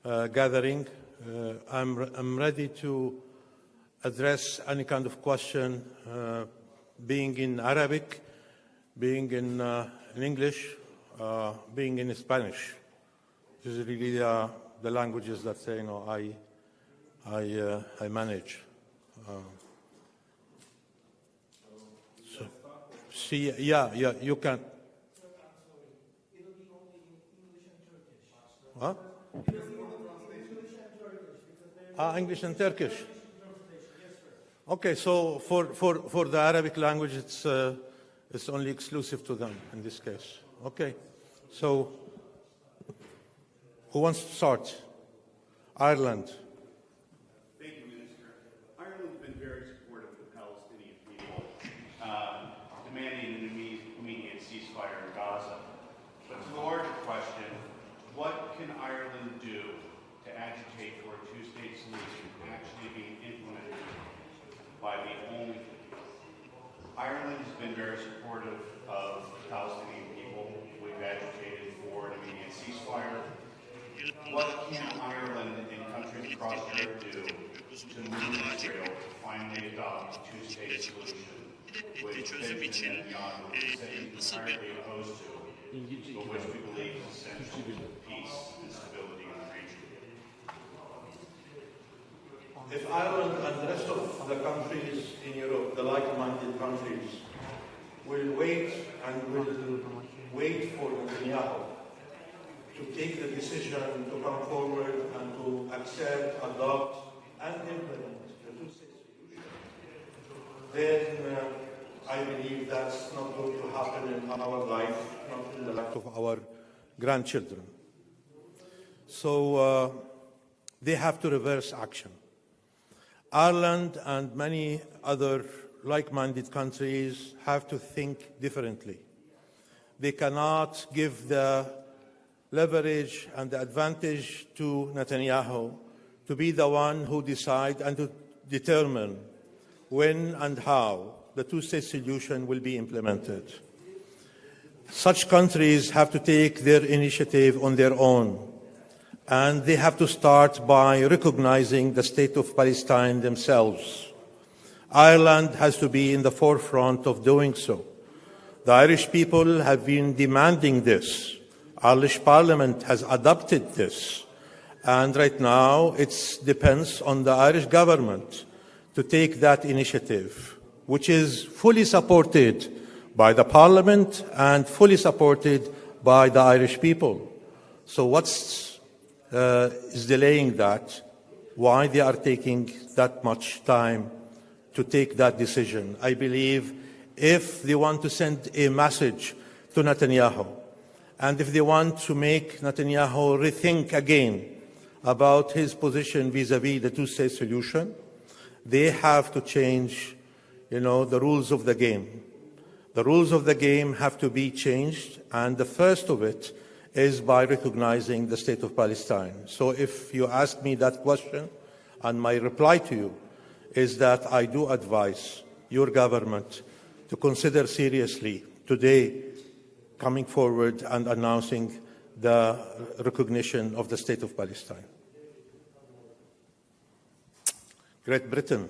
gathering. I'm ready to address any kind of question, being in Arabic, being in English, being in Spanish. This is really the languages that I manage. Yeah, you can. Huh? English and Turkish. Okay, so for the Arabic language, it's only exclusive to them in this case. Okay, so who wants to start? Ireland. Thank you, Minister. Ireland's been very supportive of the Palestinian people, demanding an immediate ceasefire in Gaza. But to the larger question, what can Ireland do to agitate for a two-state solution actually being implemented by the only people? Ireland has been very supportive of the Palestinian people. We've agitated for an immediate ceasefire. What can Ireland and countries across Europe do to move Israel to finally adopt a two-state solution, which Benjamin Netanyahu said he's entirely opposed to, but which we believe is essential to peace and stability in the region? If Ireland and the rest of the countries in Europe, the like-minded countries, will wait for Netanyahu to take the decision to come forward and to accept, adopt, and implement the two-state solution, then I believe that's not going to happen in our life, not in the life of our grandchildren. So they have to reverse action. Ireland and many other like-minded countries have to think differently. They cannot give the leverage and the advantage to Netanyahu to be the one who decides and to determine when and how the two-state solution will be implemented. Such countries have to take their initiative on their own, and they have to start by recognizing the state of Palestine themselves. Ireland has to be in the forefront of doing so. The Irish people have been demanding this. Irish Parliament has adopted this, and right now it depends on the Irish government to take that initiative, which is fully supported by the Parliament and fully supported by the Irish people. So what's is delaying that? Why they are taking that much time to take that decision? I believe if they want to send a message to Netanyahu, and if they want to make Netanyahu rethink again about his position vis-à-vis the two-state solution, they have to change, the rules of the game. The rules of the game have to be changed, and the first of it is by recognizing the state of Palestine. So if you ask me that question, and my reply to you is that I do advise your government to consider seriously today coming forward and announcing the recognition of the state of Palestine. Great Britain.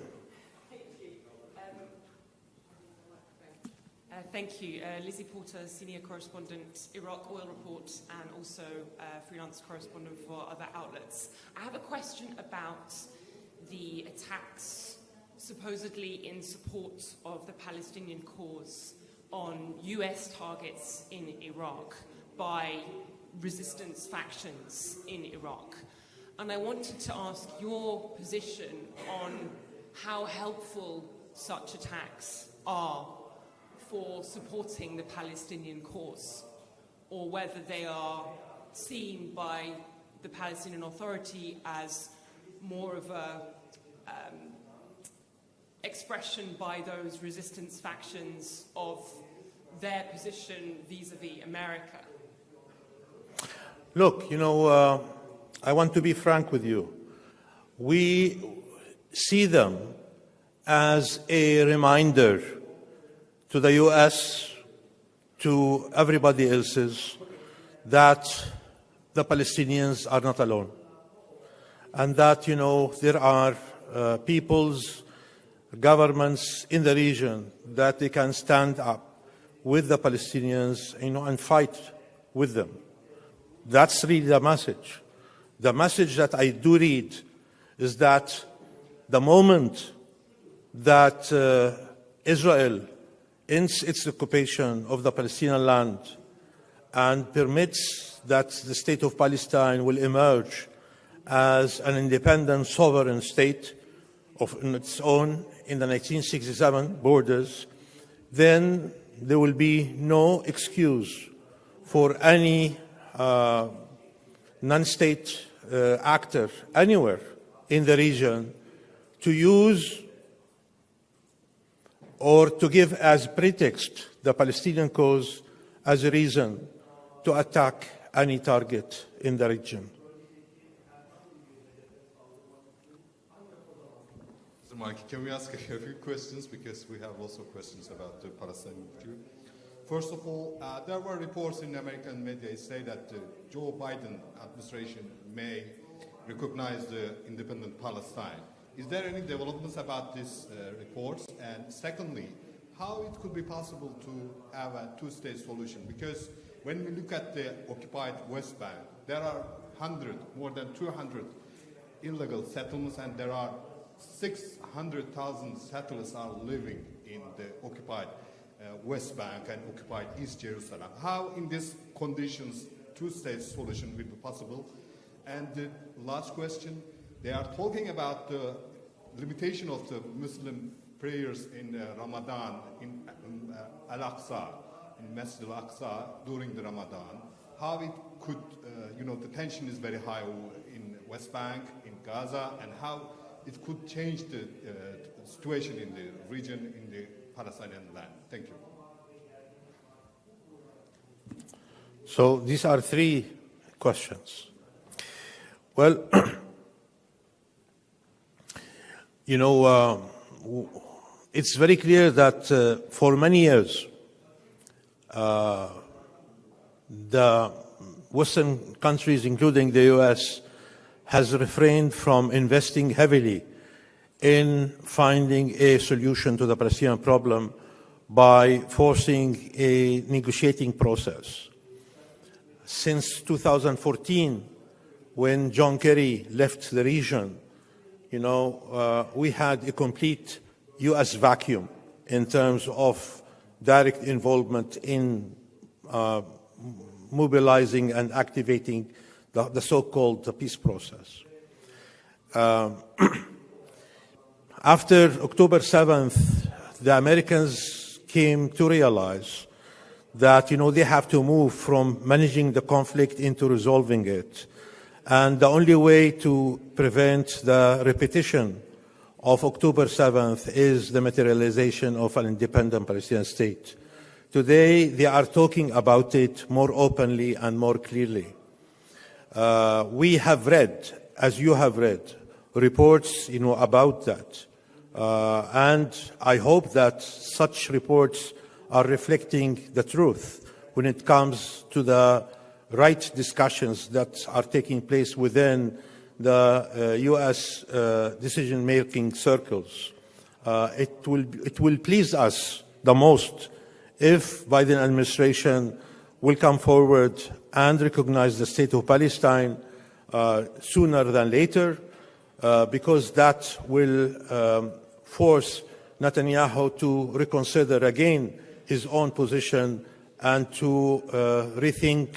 Thank you. Lizzie Porter, Senior Correspondent, Iraq Oil Report, and also freelance correspondent for other outlets. I have a question about the attacks supposedly in support of the Palestinian cause on US targets in Iraq by resistance factions in Iraq. And I wanted to ask your position on how helpful such attacks are for supporting the Palestinian cause, or whether they are seen by the Palestinian Authority as more of a expression by those resistance factions of their position vis-à-vis America. Look, I want to be frank with you. We see them as a reminder to the US, to everybody else's, that the Palestinians are not alone. and that, there are peoples, governments in the region that they can stand up with the Palestinians, and fight with them. That's really the message. The message that I do read is that the moment that Israel ends its occupation of the Palestinian land and permits that the state of Palestine will emerge as an independent sovereign state on its own in the 1967 borders, then there will be no excuse for any non-state actor anywhere in the region to use or to give as pretext the Palestinian cause as a reason to attack any target in the region. Mr. Maliki, can we ask a few questions, because we have also questions about the Palestinian issue. First of all, there were reports in American media say that the Joe Biden administration may recognize the independent Palestine. Is there any developments about these reports? And secondly, how it could be possible to have a two-state solution? Because when we look at the occupied West Bank, there are more than 200 illegal settlements, and there are 600,000 settlers are living in the occupied West Bank and occupied East Jerusalem. How, in these conditions, two-state solution will be possible? And the last question, they are talking about the limitation of the Muslim prayers in Ramadan in Al-Aqsa, in Masjid Al-Aqsa during the Ramadan. How it could, the tension is very high in West Bank, in Gaza, and how it could change the situation in the region, in the Palestinian land. Thank you. So these are three questions. Well, it's very clear that for many years, the Western countries, including the US, has refrained from investing heavily in finding a solution to the Palestinian problem by forcing a negotiating process. Since 2014, when John Kerry left the region, we had a complete US vacuum in terms of direct involvement in mobilizing and activating the so-called peace process. After October 7th, the Americans came to realize that, they have to move from managing the conflict into resolving it. And the only way to prevent the repetition of October 7th is the materialization of an independent Palestinian state. Today, they are talking about it more openly and more clearly. We have read, as you have read, reports, about that. And I hope that such reports are reflecting the truth when it comes to the right discussions that are taking place within the US decision-making circles. It will please us the most if Biden administration will come forward and recognize the state of Palestine sooner than later, because that will force Netanyahu to reconsider again his own position and to rethink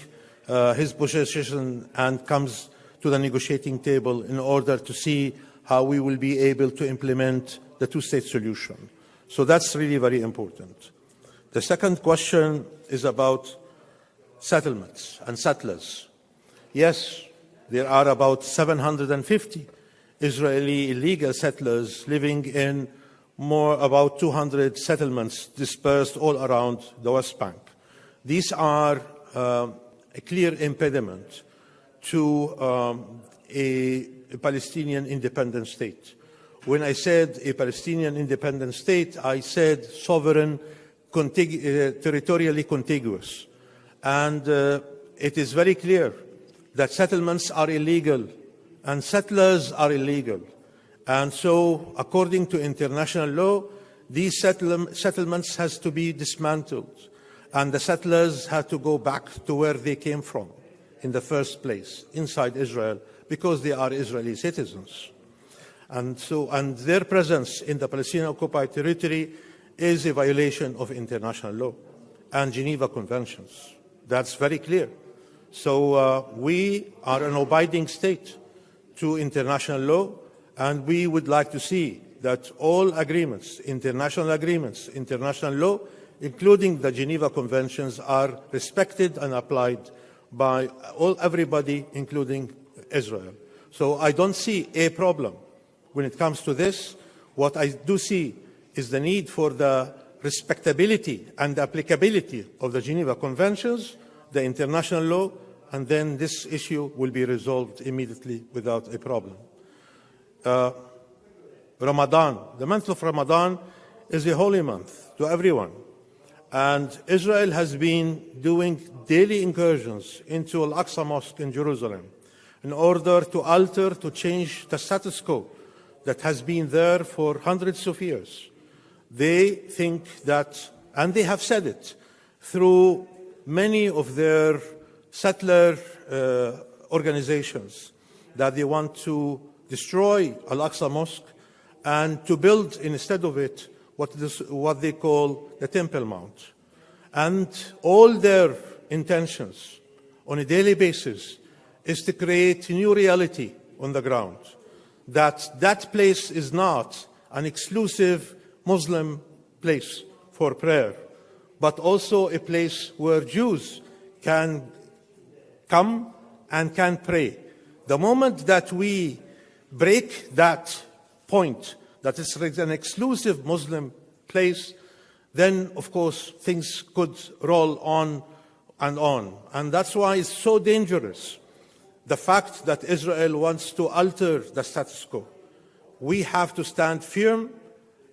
his position and comes to the negotiating table in order to see how we will be able to implement the two-state solution. So that's really very important. The second question is about settlements and settlers. Yes, there are about 750 Israeli illegal settlers living in about 200 settlements dispersed all around the West Bank. These are a clear impediment to a Palestinian independent state. When I said a Palestinian independent state, I said sovereign, territorially contiguous. And it is very clear that settlements are illegal and settlers are illegal. And so, according to international law, these settlements has to be dismantled, and the settlers had to go back to where they came from in the first place, inside Israel, because they are Israeli citizens. And their presence in the Palestinian occupied territory is a violation of international law and Geneva Conventions. That's very clear. So we are an abiding state to international law, and we would like to see that all agreements, international law, including the Geneva Conventions, are respected and applied by everybody, including Israel. So I don't see a problem when it comes to this. What I do see is the need for the respectability and the applicability of the Geneva Conventions, the international law, and then this issue will be resolved immediately without a problem. Ramadan, the month of Ramadan is a holy month to everyone. And Israel has been doing daily incursions into Al-Aqsa Mosque in Jerusalem in order to change the status quo that has been there for hundreds of years. They think that, and they have said it, through many of their settler organizations, that they want to destroy Al-Aqsa Mosque and to build instead of it what they call the Temple Mount. And all their intentions on a daily basis is to create a new reality on the ground, that place is not an exclusive Muslim place for prayer, but also a place where Jews can come and can pray. The moment that we break that point, that it's an exclusive Muslim place, then, of course, things could roll on and on. And that's why it's so dangerous, the fact that Israel wants to alter the status quo. We have to stand firm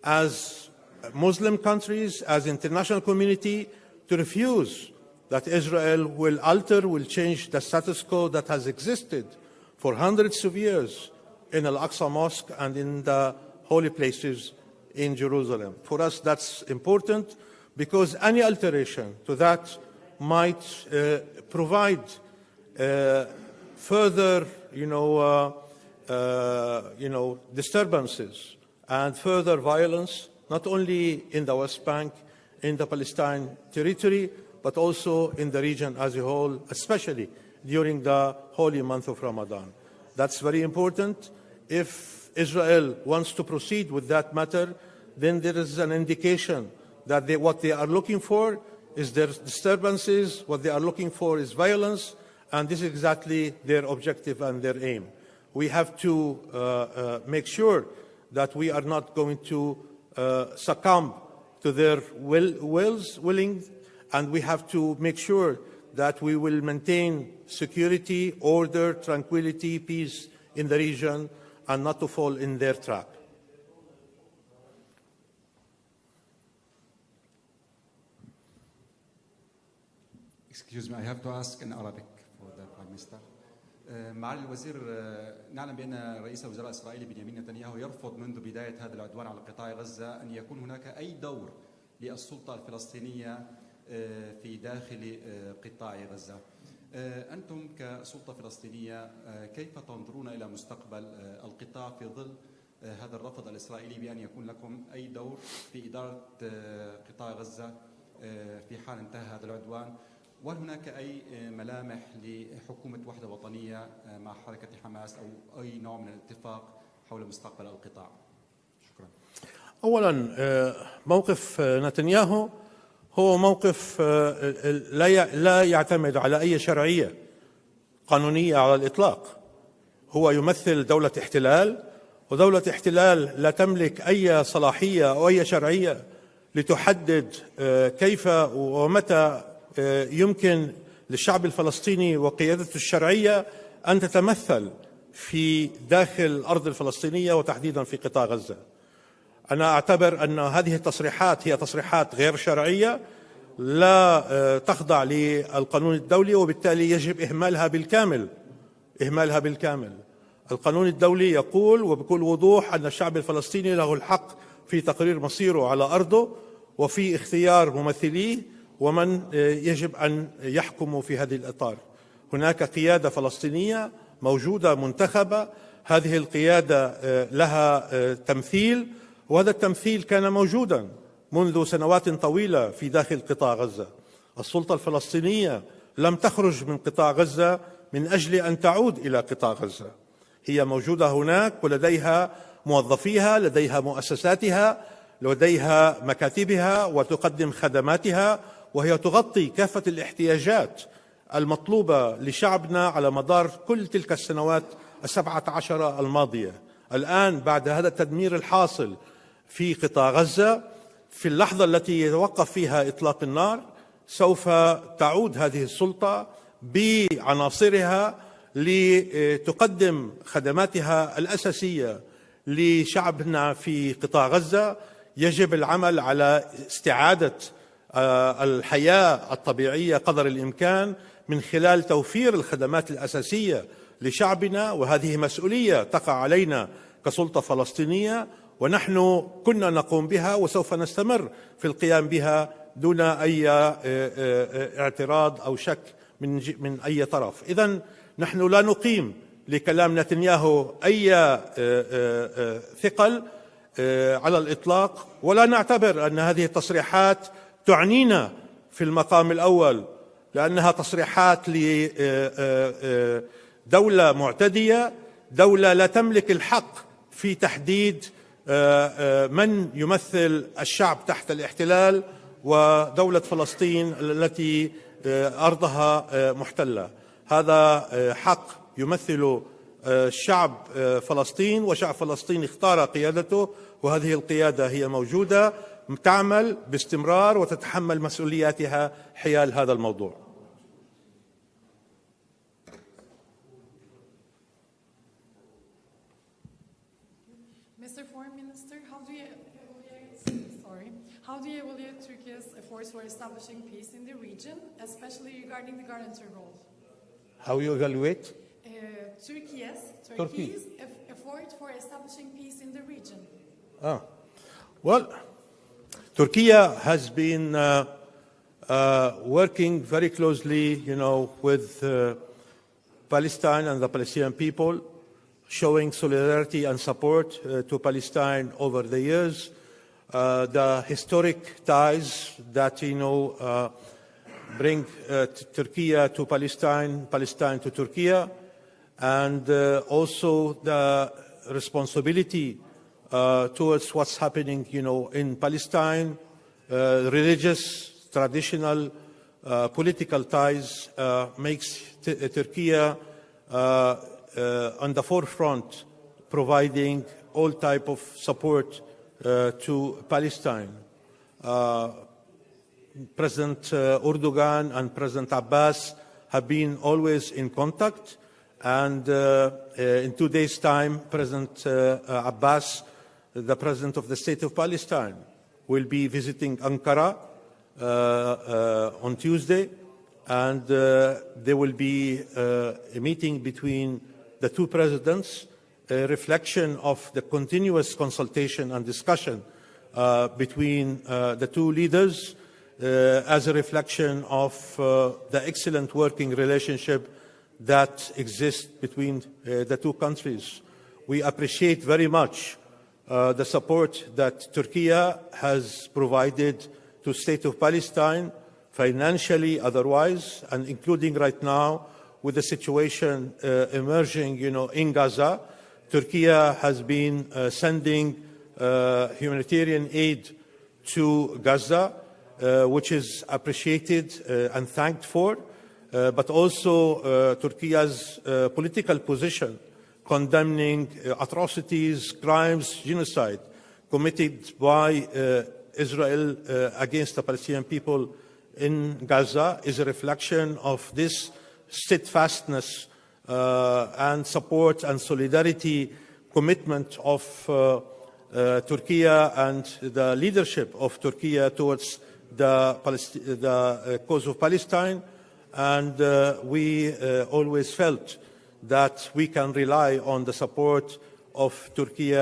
as Muslim countries, as international community, to refuse that Israel will change the status quo that has existed for hundreds of years in Al-Aqsa Mosque and in the holy places in Jerusalem. For us, that's important because any alteration to that might provide further, disturbances and further violence, not only in the West Bank, in the Palestine territory, but also in the region as a whole, especially during the holy month of Ramadan. That's very important. If Israel wants to proceed with that matter, then there is an indication that what they are looking for is their disturbances, what they are looking for is violence, and this is exactly their objective and their aim. We have to make sure that we are not going to succumb to their willing, and we have to make sure that we will maintain security, order, tranquility, peace in the region, and not to fall in their trap. Excuse me, I have to ask in Arabic for the Prime Minister. معالي الوزير، نعلم بأن رئيس الوزراء الإسرائيلي بنيامين نتنياهو يرفض منذ بداية هذا العدوان على قطاع غزة أن يكون هناك أي دور للسلطة الفلسطينية في داخل قطاع غزة. أنتم كسلطة فلسطينية كيف تنظرون إلى مستقبل القطاع في ظل هذا الرفض الإسرائيلي بأن يكون لكم أي دور في إدارة قطاع غزة في حال انتهى هذا العدوان؟ وهل هناك أي ملامح لحكومة وحدة وطنية مع حركة حماس أو أي نوع من الاتفاق حول مستقبل القطاع؟ شكرا. أولا، موقف نتنياهو هو موقف لا يعتمد على أي شرعية قانونية على الإطلاق. هو يمثل دولة احتلال، ودولة احتلال لا تملك أي صلاحية أو أي شرعية لتحدد كيف ومتى يمكن للشعب الفلسطيني وقيادته الشرعية أن تتمثل في داخل الأرض الفلسطينية وتحديدا في قطاع غزة. أنا أعتبر أن هذه التصريحات هي تصريحات غير شرعية، لا تخضع للقانون الدولي، وبالتالي يجب إهمالها بالكامل. القانون الدولي يقول وبكل وضوح أن الشعب الفلسطيني له الحق في تقرير مصيره على أرضه وفي اختيار ممثليه ومن يجب أن يحكموا في هذه الإطار. هناك قيادة فلسطينية موجودة منتخبة، هذه القيادة لها تمثيل، وهذا التمثيل كان موجودا منذ سنوات طويلة في داخل قطاع غزة. السلطة الفلسطينية لم تخرج من قطاع غزة من أجل أن تعود إلى قطاع غزة، هي موجودة هناك ولديها موظفيها، لديها مؤسساتها، لديها مكاتبها وتقدم خدماتها، وهي تغطي كافة الاحتياجات المطلوبة لشعبنا على مدار كل تلك السنوات 17 الماضية. الآن بعد هذا التدمير الحاصل في قطاع غزة، في اللحظة التي يتوقف فيها إطلاق النار، سوف تعود هذه السلطة بعناصرها لتقدم خدماتها الأساسية لشعبنا في قطاع غزة. يجب العمل على استعادة الحياة الطبيعية قدر الإمكان من خلال توفير الخدمات الأساسية لشعبنا، وهذه مسؤولية تقع علينا كسلطة فلسطينية، ونحن كنا نقوم بها وسوف نستمر في القيام بها دون أي اعتراض أو شك من أي طرف. إذن نحن لا نقيم لكلام نتنياهو أي ثقل على الإطلاق، ولا نعتبر أن هذه التصريحات تعنينا في المقام الأول، لأنها تصريحات لدولة معتدية، دولة لا تملك الحق في تحديد من يمثل الشعب تحت الاحتلال ودولة فلسطين التي أرضها محتلة. هذا حق يمثل شعب فلسطين، وشعب فلسطين اختار قيادته، وهذه القيادة هي موجودة تعمل باستمرار وتتحمل مسؤولياتها حيال هذا الموضوع. Mr. Foreign Minister, how do you evaluate Turkey's efforts for establishing peace in the region, especially regarding the guarantor role? How you evaluate? Turkey's effort for establishing peace in the region. Well, Turkey has been working very closely, with Palestine and the Palestinian people, showing solidarity and support to Palestine over the years. The historic ties that, bring Turkey to Palestine, Palestine to Turkey, and also the responsibility towards what's happening, in Palestine, religious, traditional, political ties makes Turkey on the forefront, providing all type of support to Palestine. President Erdogan and President Abbas have been always in contact, and in 2 days' time, President Abbas, the President of the State of Palestine, will be visiting Ankara on Tuesday, and there will be a meeting between the two presidents, a reflection of the continuous consultation and discussion between the two leaders, as a reflection of the excellent working relationship that exists between the two countries. We appreciate very much the support that Turkey has provided to the State of Palestine, financially, otherwise, and including right now with the situation emerging, in Gaza. Turkey has been sending humanitarian aid to Gaza, which is appreciated and thanked for, but also Turkey's political position condemning atrocities, crimes, genocide committed by Israel against the Palestinian people in Gaza is a reflection of this steadfastness and support and solidarity commitment of Turkey and the leadership of Turkey towards the cause of Palestine. And we always felt that we can rely on the support of Turkey,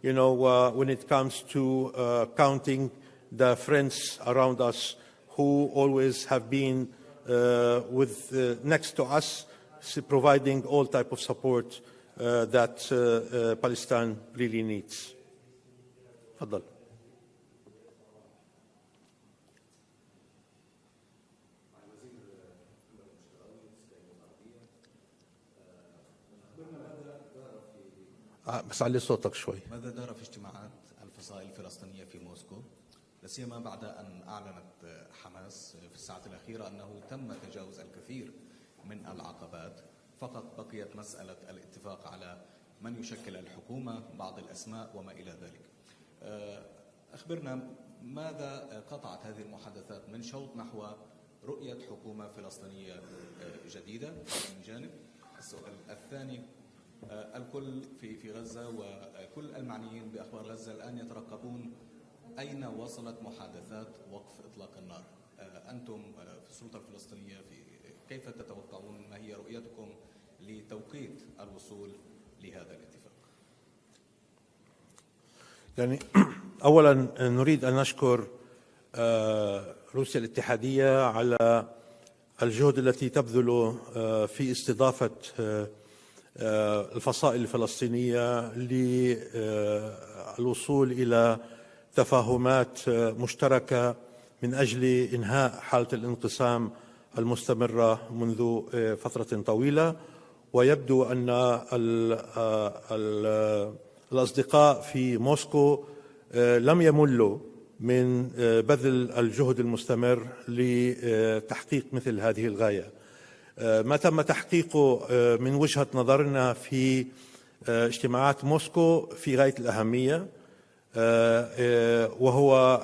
when it comes to counting the friends around us who always have been next to us, providing all type of support that Palestine really needs. تفضل. بس علي صوتك شوي. ماذا دار في اجتماعات الفصائل الفلسطينية في موسكو، لا سيما بعد أن أعلنت حماس في الساعات الأخيرة أنه تم تجاوز الكثير من العقبات، فقط بقيت مسألة الاتفاق على من يشكل الحكومة، بعض الأسماء وما إلى ذلك. أخبرنا ماذا قطعت هذه المحادثات من شوط نحو رؤية حكومة فلسطينية جديدة من جانب. السؤال الثاني، الكل في غزة وكل المعنيين بأخبار غزة الآن يترقبون أين وصلت محادثات وقف إطلاق النار. أنتم في السلطة الفلسطينية كيف تتوقعون، ما هي رؤيتكم لتوقيت الوصول لهذا الاتفاق؟ يعني أولا نريد أن نشكر روسيا الاتحادية على الجهد التي تبذل في استضافة الفصائل الفلسطينية للوصول إلى تفاهمات مشتركة من أجل إنهاء حالة الانقسام المستمرة منذ فترة طويلة. ويبدو أن الأصدقاء في موسكو لم يملوا من بذل الجهد المستمر لتحقيق مثل هذه الغاية. ما تم تحقيقه من وجهة نظرنا في اجتماعات موسكو في غاية الأهمية، وهو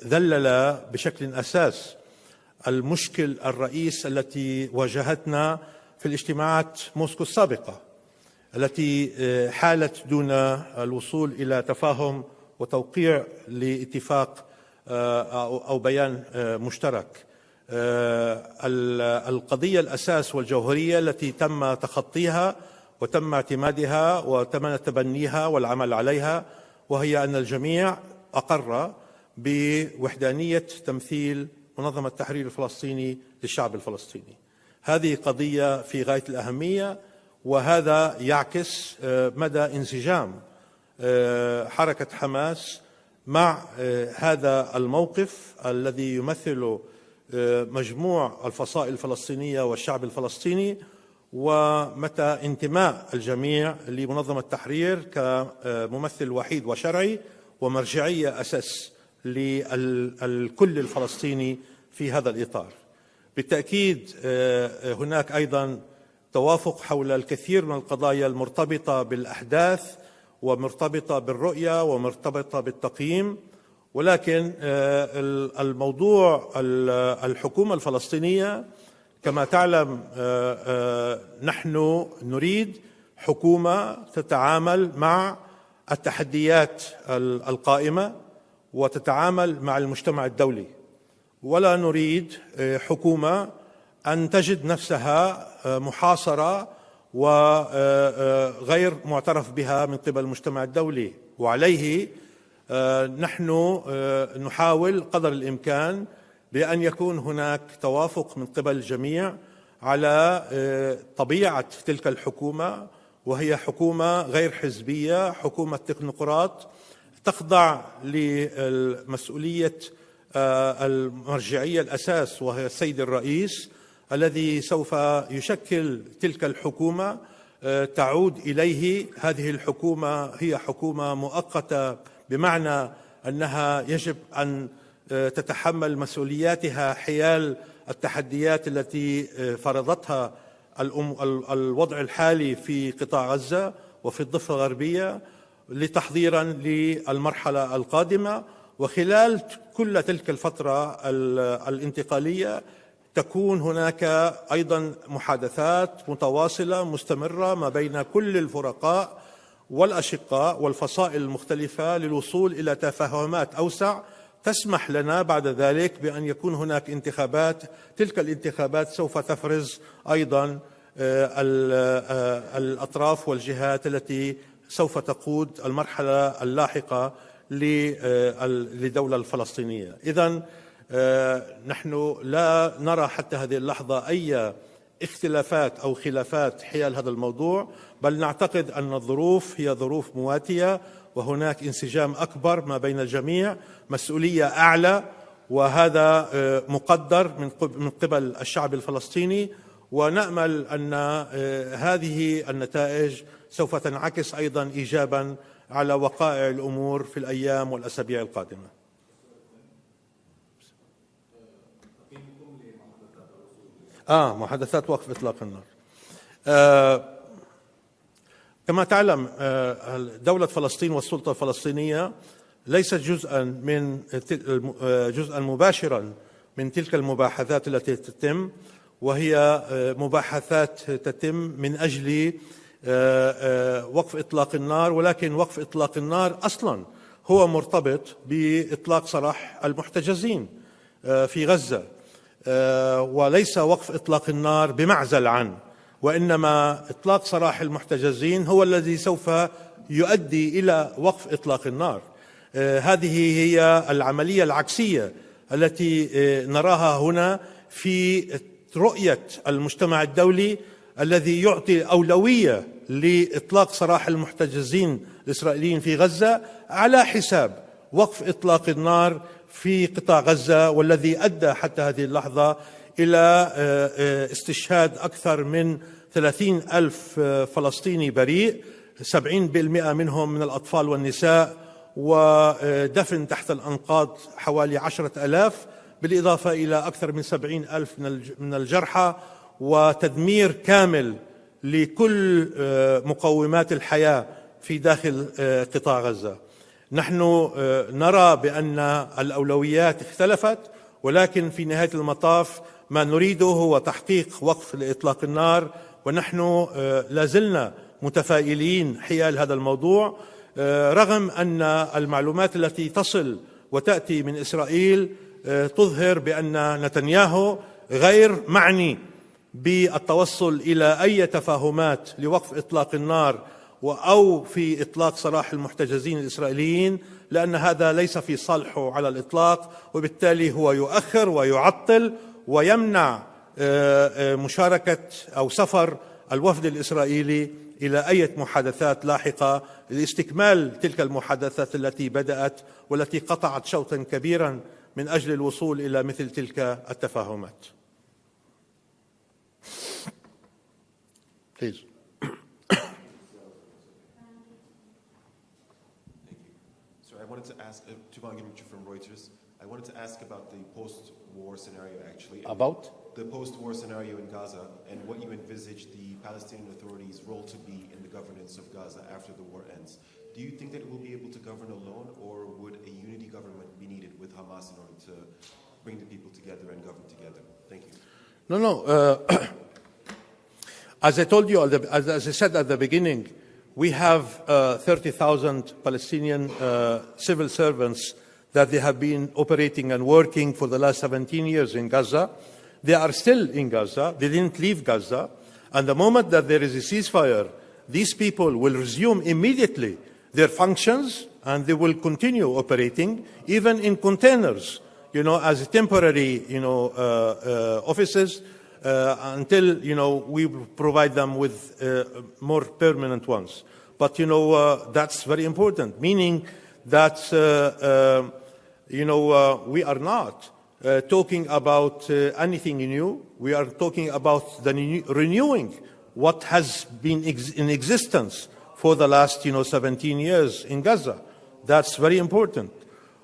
ذلل بشكل أساس المشكل الرئيس التي واجهتنا في الاجتماعات موسكو السابقة، التي حالت دون الوصول إلى تفاهم وتوقيع لاتفاق أو بيان مشترك. القضية الأساس والجوهرية التي تم تخطيها وتم اعتمادها وتم تبنيها والعمل عليها، وهي أن الجميع أقر بوحدانية تمثيل منظمة التحرير الفلسطيني للشعب الفلسطيني. هذه قضية في غاية الأهمية، وهذا يعكس مدى انسجام حركة حماس مع هذا الموقف الذي يمثل مجموع الفصائل الفلسطينية والشعب الفلسطيني، ومتى انتماء الجميع لمنظمة التحرير كممثل وحيد وشرعي ومرجعية أساس للكل الفلسطيني في هذا الإطار. بالتأكيد هناك أيضا توافق حول الكثير من القضايا المرتبطة بالأحداث ومرتبطة بالرؤية ومرتبطة بالتقييم، ولكن الموضوع الحكومة الفلسطينية كما تعلم نحن نريد حكومة تتعامل مع التحديات القائمة وتتعامل مع المجتمع الدولي، ولا نريد حكومة أن تجد نفسها محاصرة وغير معترف بها من قبل المجتمع الدولي. وعليه نحن نحاول قدر الإمكان بأن يكون هناك توافق من قبل الجميع على طبيعة تلك الحكومة، وهي حكومة غير حزبية، حكومة تكنوقراط تخضع لمسؤولية المرجعية الأساس، وهي السيد الرئيس الذي سوف يشكل تلك الحكومة تعود إليه. هذه الحكومة هي حكومة مؤقتة، بمعنى أنها يجب أن تتحمل مسؤولياتها حيال التحديات التي فرضتها الوضع الحالي في قطاع غزة وفي الضفة الغربية لتحضيرا للمرحلة القادمة. وخلال كل تلك الفترة الانتقالية تكون هناك أيضا محادثات متواصلة مستمرة ما بين كل الفرقاء والأشقاء والفصائل المختلفة للوصول إلى تفاهمات أوسع تسمح لنا بعد ذلك بأن يكون هناك انتخابات. تلك الانتخابات سوف تفرز أيضا الأطراف والجهات التي سوف تقود المرحلة اللاحقة للدولة الفلسطينية. إذن نحن لا نرى حتى هذه اللحظة أي اختلافات أو خلافات حيال هذا الموضوع، بل نعتقد أن الظروف هي ظروف مواتية، وهناك انسجام أكبر ما بين الجميع، مسؤولية أعلى، وهذا مقدر من قبل الشعب الفلسطيني، ونأمل أن هذه النتائج سوف تنعكس أيضا إيجابا على وقائع الأمور في الأيام والأسابيع القادمة. محادثات وقف إطلاق النار. كما تعلم دولة فلسطين والسلطة الفلسطينية ليست جزءا مباشرا من تلك المباحثات التي تتم، وهي مباحثات تتم من أجل وقف إطلاق النار، ولكن وقف إطلاق النار أصلا هو مرتبط بإطلاق سراح المحتجزين في غزة، وليس وقف إطلاق النار بمعزل عنه، وإنما إطلاق سراح المحتجزين هو الذي سوف يؤدي إلى وقف إطلاق النار. هذه هي العملية العكسية التي نراها هنا في رؤية المجتمع الدولي الذي يعطي أولوية لإطلاق سراح المحتجزين الإسرائيليين في غزة على حساب وقف إطلاق النار في قطاع غزة، والذي أدى حتى هذه اللحظة إلى استشهاد أكثر من 30,000 فلسطيني بريء، 70% منهم من الأطفال والنساء، ودفن تحت الأنقاض حوالي 10,000، بالإضافة إلى أكثر من 70,000 من الجرحى، وتدمير كامل لكل مقومات الحياة في داخل قطاع غزة. نحن نرى بأن الأولويات اختلفت، ولكن في نهاية المطاف ما نريده هو تحقيق وقف لإطلاق النار، ونحن لازلنا متفائلين حيال هذا الموضوع، رغم أن المعلومات التي تصل وتأتي من إسرائيل تظهر بأن نتنياهو غير معني بالتوصل إلى أي تفاهمات لوقف إطلاق النار أو في إطلاق سراح المحتجزين الإسرائيليين، لأن هذا ليس في صالحه على الإطلاق، وبالتالي هو يؤخر ويعطل ويمنع مشاركة أو سفر الوفد الإسرائيلي إلى أي محادثات لاحقة لاستكمال تلك المحادثات التي بدأت والتي قطعت شوطا كبيرا من أجل الوصول إلى مثل تلك التفاهمات. Please. I wanted to ask, Tuban Gimchu from Reuters, I wanted to ask about the post-war scenario actually. About? The post-war scenario in Gaza and what you envisage the Palestinian Authority's role to be in the governance of Gaza after the war ends. Do you think that it will be able to govern alone, or would a unity government be needed with Hamas in order to bring the people together and govern together? Thank you. No. As I told you, as I said at the beginning, we have 30,000 Palestinian civil servants that they have been operating and working for the last 17 years in Gaza. They are still in Gaza. They didn't leave Gaza. And the moment that there is a ceasefire, these people will resume immediately their functions, and they will continue operating, even in containers, as temporary, offices, until, we provide them with more permanent ones. But, that's very important, meaning that, we are not talking about anything new. We are talking about the renewing what has been in existence for the last, 17 years in Gaza. That's very important.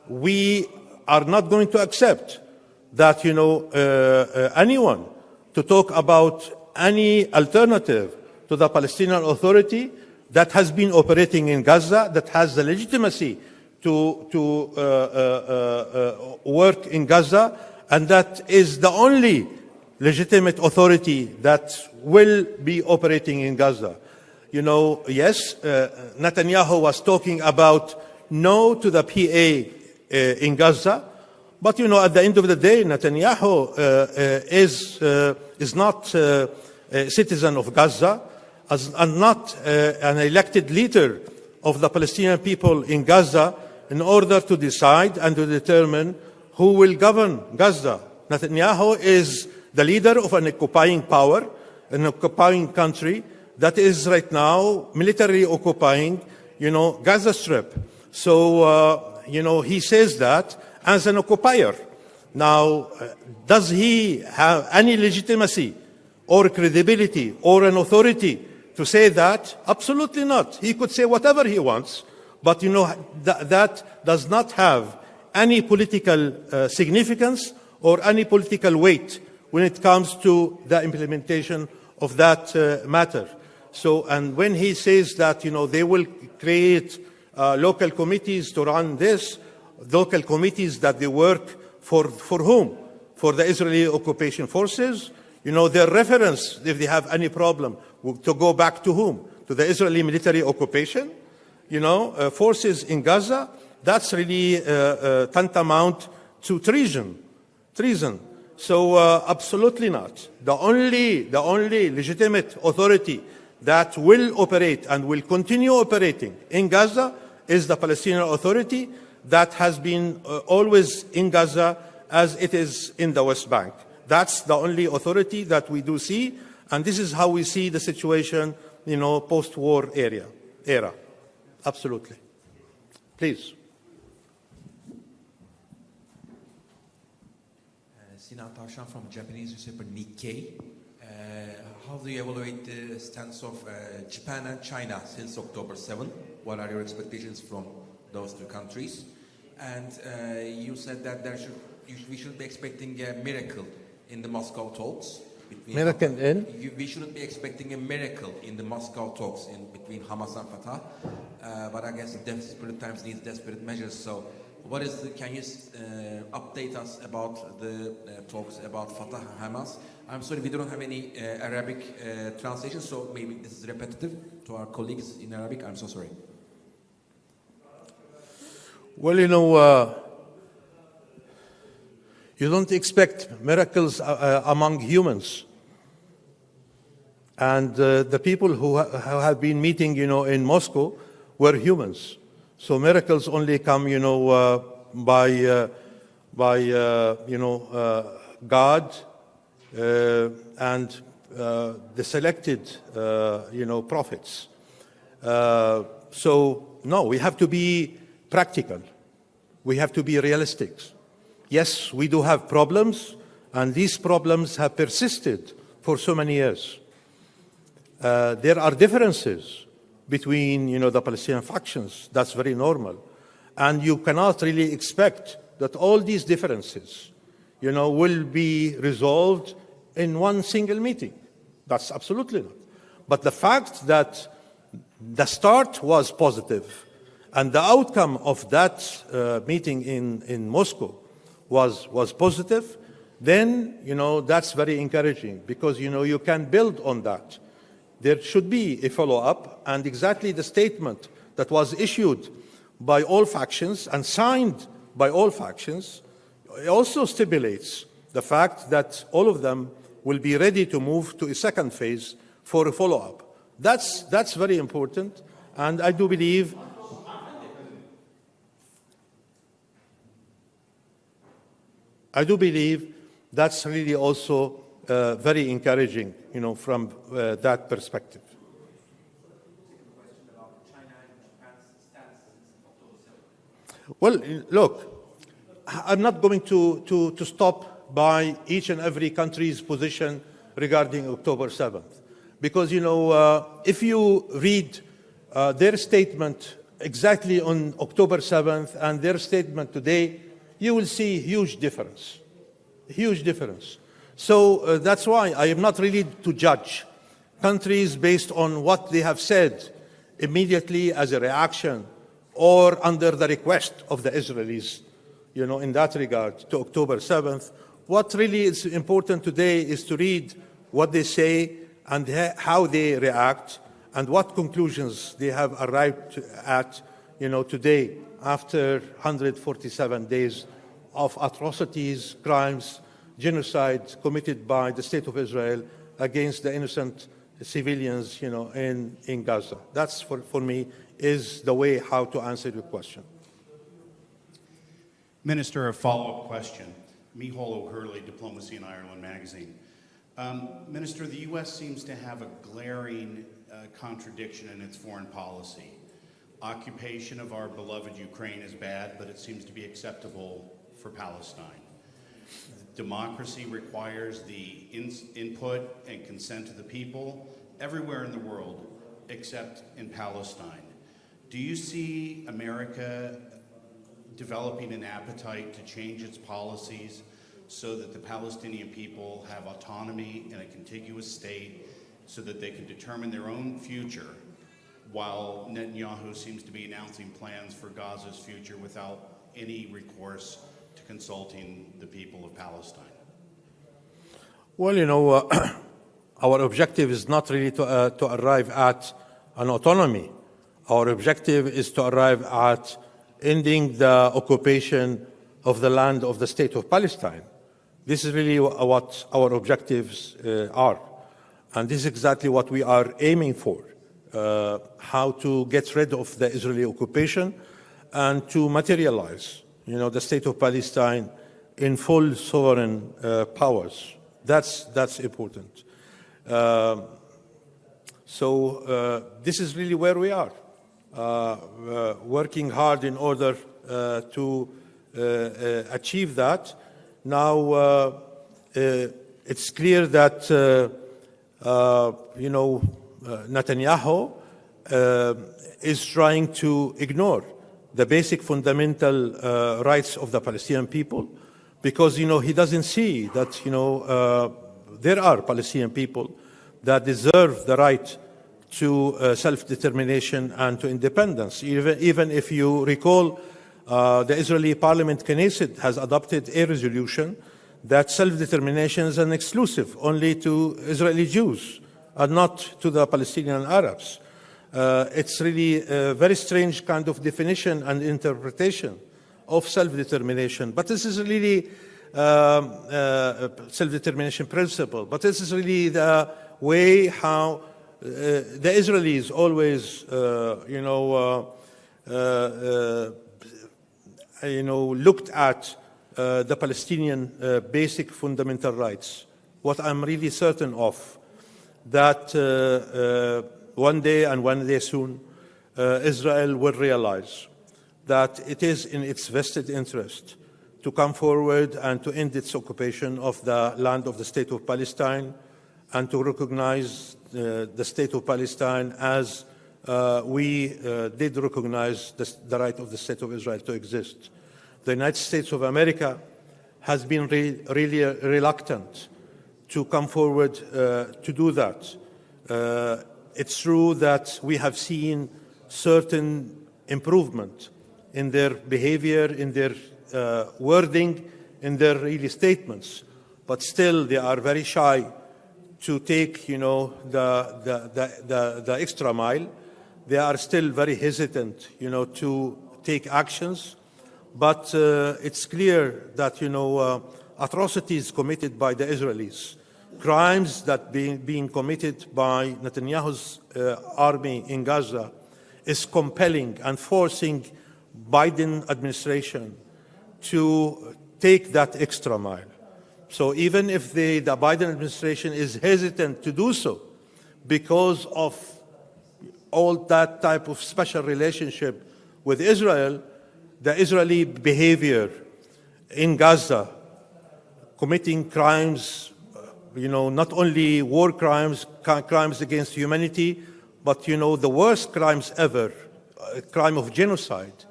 We are not going to accept that, anyone to talk about any alternative to the Palestinian Authority that has been operating in Gaza, that has the legitimacy to work in Gaza, and that is the only legitimate authority that will be operating in Gaza. Yes, Netanyahu was talking about no to the PA in Gaza, but at the end of the day, Netanyahu is not a citizen of Gaza, and not an elected leader of the Palestinian people in Gaza, in order to decide and to determine who will govern Gaza. Netanyahu is the leader of an occupying power, an occupying country that is right now militarily occupying, Gaza Strip. So, he says that as an occupier. Now, does he have any legitimacy or credibility or an authority to say that? Absolutely not. He could say whatever he wants, but that does not have any political significance or any political weight when it comes to the implementation of that matter. So, and when he says that, they will create local committees to run this, local committees that they work for whom? For the Israeli occupation forces? Their reference, if they have any problem, to go back to whom? To the Israeli military occupation? Forces in Gaza? That's really tantamount to treason. So absolutely not. The only legitimate authority that will operate and will continue operating in Gaza is the Palestinian Authority that has been always in Gaza as it is in the West Bank. That's the only authority that we do see, and this is how we see the situation, post-war era. Absolutely. Please. Sinan Tavshan from Japanese newspaper Nikkei. How do you evaluate the stance of Japan and China since October 7? What are your expectations from those two countries? And you said that we should be expecting a miracle in the Moscow talks. Miracle in? We shouldn't be expecting a miracle in the Moscow talks between Hamas and Fatah. But I guess desperate times need desperate measures. So can you update us about the talks about Fatah and Hamas? I'm sorry, we don't have any Arabic translation, so maybe this is repetitive to our colleagues in Arabic. I'm so sorry. Well, you don't expect miracles among humans. And the people who have been meeting, in Moscow were humans. So miracles only come, by God and the selected, prophets. So, no, we have to be practical. We have to be realistic. Yes, we do have problems, and these problems have persisted for so many years. There are differences between, the Palestinian factions. That's very normal. And you cannot really expect that all these differences, will be resolved in one single meeting. That's absolutely not. But the fact that the start was positive and the outcome of that meeting in Moscow was positive, then, that's very encouraging because, you can build on that. There should be a follow-up, and exactly the statement that was issued by all factions and signed by all factions also stipulates the fact that all of them will be ready to move to a second phase for a follow-up. That's very important, and I do believe that's really also very encouraging, from that perspective. Well, look, I'm not going to stop by each and every country's position regarding October 7th. Because, if you read their statement exactly on October 7th and their statement today, you will see huge difference. So that's why I am not really to judge countries based on what they have said immediately as a reaction or under the request of the Israelis, in that regard to October 7th. What really is important today is to read what they say and how they react and what conclusions they have arrived at, today after 147 days of atrocities, crimes, genocide committed by the State of Israel against the innocent civilians, in Gaza. That's, for me, is the way how to answer your question. Minister, a follow-up question. Micheál O'Hurley, Diplomacy in Ireland magazine. Minister, the U.S. seems to have a glaring contradiction in its foreign policy. Occupation of our beloved Ukraine is bad, but it seems to be acceptable for Palestine. Democracy requires the input and consent of the people everywhere in the world except in Palestine. Do you see America developing an appetite to change its policies so that the Palestinian people have autonomy in a contiguous state so that they can determine their own future, while Netanyahu seems to be announcing plans for Gaza's future without any recourse to consulting the people of Palestine? Well, our objective is not really to arrive at an autonomy. Our objective is to arrive at ending the occupation of the land of the state of Palestine. This is really what our objectives are. And this is exactly what we are aiming for, how to get rid of the Israeli occupation and to materialize, the state of Palestine in full sovereign powers. That's important. So this is really where we are, working hard in order to achieve that. Now, it's clear that, Netanyahu is trying to ignore the basic fundamental rights of the Palestinian people because, he doesn't see that, there are Palestinian people that deserve the right to self-determination and to independence. Even if you recall, the Israeli Parliament Knesset has adopted a resolution that self-determination is an exclusive only to Israeli Jews and not to the Palestinian Arabs. It's really a very strange kind of definition and interpretation of self-determination. But this is really self-determination principle. But this is really the way how the Israelis always, looked at the Palestinian basic fundamental rights. What I'm really certain of, that one day and one day soon, Israel will realize that it is in its vested interest to come forward and to end its occupation of the land of the State of Palestine and to recognize the State of Palestine as we did recognize the right of the State of Israel to exist. The United States of America has been really reluctant to come forward to do that. It's true that we have seen certain improvement in their behavior, in their wording, in their really statements, but still they are very shy to take, the extra mile. They are still very hesitant, to take actions. But it's clear that, atrocities committed by the Israelis, crimes that being committed by Netanyahu's army in Gaza is compelling and forcing Biden administration to take that extra mile. So even if the Biden administration is hesitant to do so because of all that type of special relationship with Israel, the Israeli behavior in Gaza, committing crimes, not only war crimes, crimes against humanity, but, the worst crimes ever, a crime of genocide,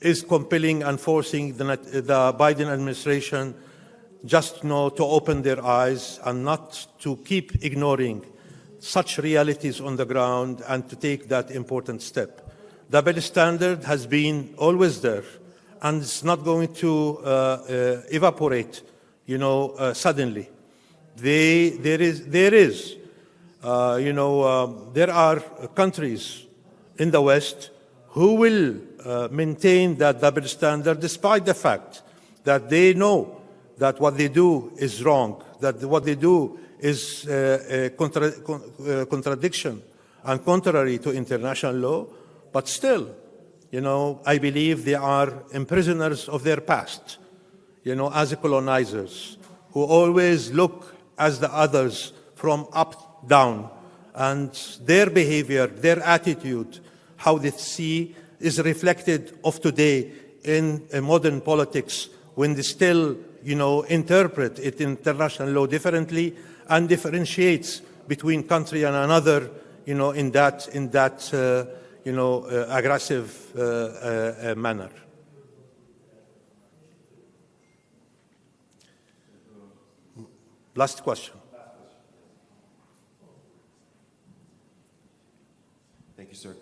is compelling and forcing the Biden administration just, to open their eyes and not to keep ignoring such realities on the ground and to take that important step. The double standard has been always there, and it's not going to evaporate, suddenly. There are countries in the West who will maintain that double standard despite the fact that they know that what they do is wrong, that what they do is a contradiction and contrary to international law, but still, I believe they are prisoners of their past, as colonizers who always look as the others from up down, and their behavior, their attitude, how they see is reflected of today in modern politics when they still, interpret it international law differently and differentiates between country and another, in that aggressive manner. Last question. Thank you, sir.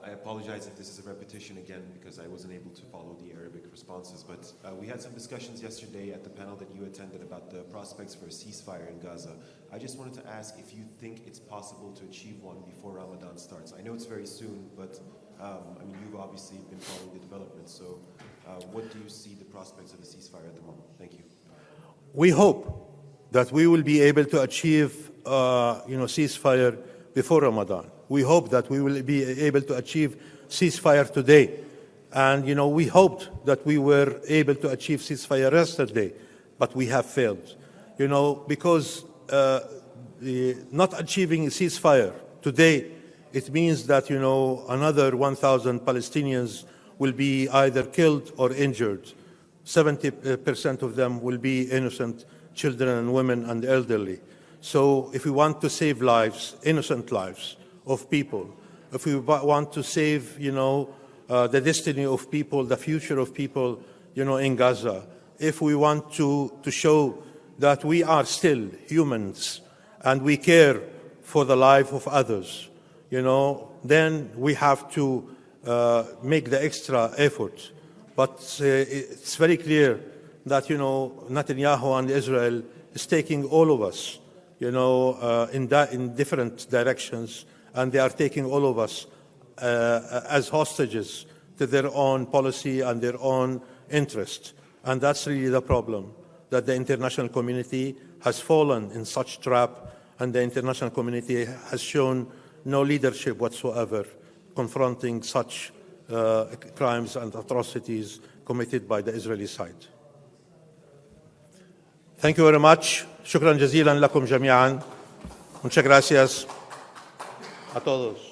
I apologize if this is a repetition again because I wasn't able to follow the Arabic responses, but we had some discussions yesterday at the panel that you attended about the prospects for a ceasefire in Gaza. I just wanted to ask if you think it's possible to achieve one before Ramadan starts. I know it's very soon, but you've obviously been following the developments, so what do you see the prospects of a ceasefire at the moment? Thank you. We hope that we will be able to achieve, ceasefire before Ramadan. We hope that we will be able to achieve ceasefire today. And, we hoped that we were able to achieve ceasefire yesterday, but we have failed. Because not achieving a ceasefire today, it means that, another 1,000 Palestinians will be either killed or injured. 70% of them will be innocent children and women and elderly. So if we want to save lives, innocent lives of people, if we want to save, the destiny of people, the future of people, in Gaza, if we want to show that we are still humans and we care for the life of others, then we have to make the extra effort. But it's very clear that, Netanyahu and Israel is taking all of us, in different directions, and they are taking all of us as hostages to their own policy and their own interest. And that's really the problem, that the international community has fallen in such trap, and the international community has shown no leadership whatsoever confronting such crimes and atrocities committed by the Israeli side. Thank you very much. شكرا جزيلا لكم جميعا. Muchas gracias a todos.